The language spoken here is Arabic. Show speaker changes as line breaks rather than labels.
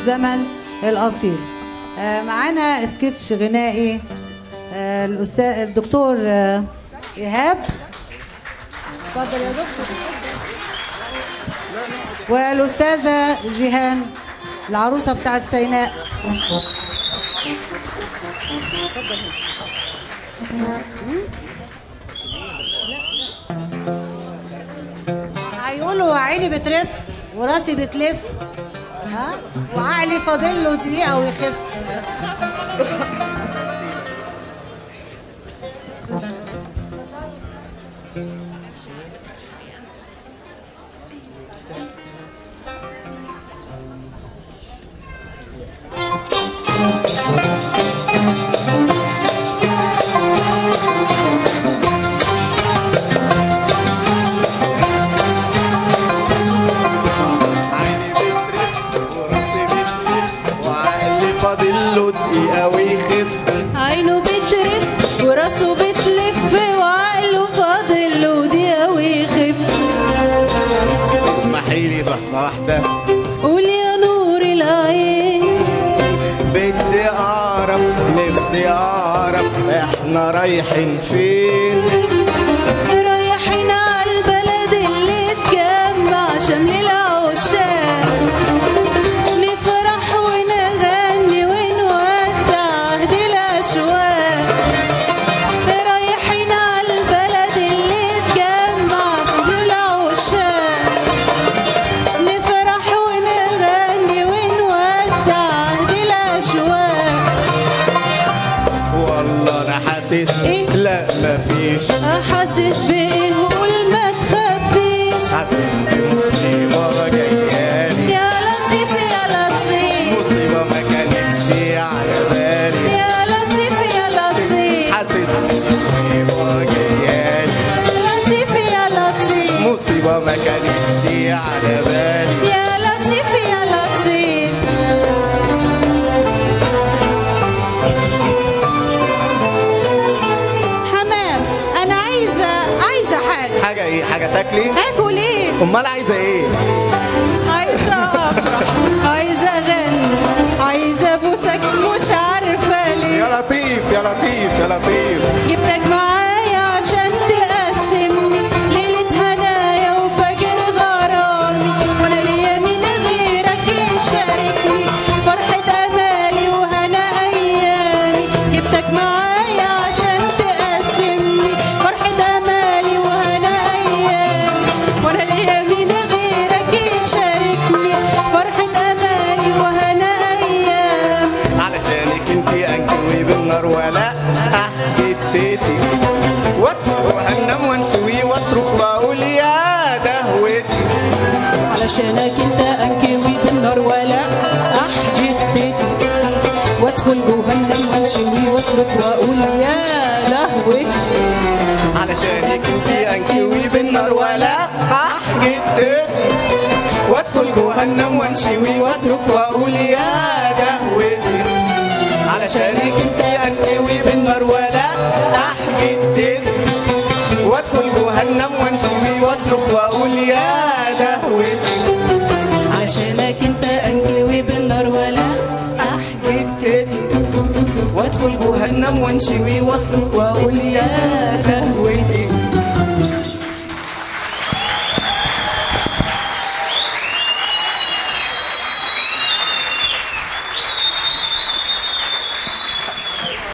الزمن الأصيل. معانا سكتش غنائي الأستاذ الدكتور إيهاب. اتفضل يا دكتور. والأستاذة جيهان العروسة بتاعت سيناء. هيقولوا عيني بترف وراسي بتلف، ها، وعقلي فاضل له دقيقة ويخف.
عينه بترف وراسه بتلف وعقله فاضل له دقيقة ويخف.
اسمحي لي ضحكة واحدة.
قول يا نور العين.
بدي أعرف، نفسي أعرف إحنا رايحين فين؟
رايحين على البلد اللي اتجمع شمل العشاق، نفرح ونغني ونودع عهد الأشواق. رايحين على البلد اللي اتجمع شمل العشاق، نفرح ونغني ونودع عهد الأشواق.
والله أنا حاسس
إيه؟
لا مفيش.
حاسس بإيه؟ قول ما تخبيش.
حاسس بمصيبة جايالي.
يا لطيف يا لطيف.
مصيبة ما كانتش على بالي.
يا لطيف يا لطيف.
حاسس بمصيبة جايالي.
لطيف يا لطيف.
مصيبة ما كانتش على بالي.
يا لطيف يا لطيف. حمام أنا عايزة
حاجة إيه؟ حاجة تاكلي؟
آكل إيه؟
أمال عايزة إيه؟
عايزة أفرح، عايزة أغني، عايزة أبوسك مش عارفة ليه.
يا لطيف يا لطيف يا لطيف.
جبتك معايا عشان تقسمني ليلة هنايا وفجر غرامي، وانا ليا مين غيرك يشاركني فرحة امالي وهنا ايامي. جبتك معايا عشان تقسمني فرحة امالي وهنا ايامي، وانا ليا مين غيرك يشاركني فرحة امالي وهنا ايامي.
علشانك انتي انكوي بالنار ولا حتتي وهنم وانشوي واصرخ واقول يا دهوتي.
علشانك انت انكوي بالنار ولا احجد بيتي، وادخل جهنم وانشوي واصرخ واقول يا لهوتي.
علشانك انتي انكوي بالنار ولا حتتي وادخل جهنم وانشوي واصرخ واقول يا دهوتي. علشانك انتي انكوي بالنار ولا حتتي وادخل جهنم وانشوي واصرخ واقول يا دهوتي.
علشانك انت انكوي بالنار ولا
حتتي وادخل جهنم وانشوي واصرخ واقول يا دهوتي.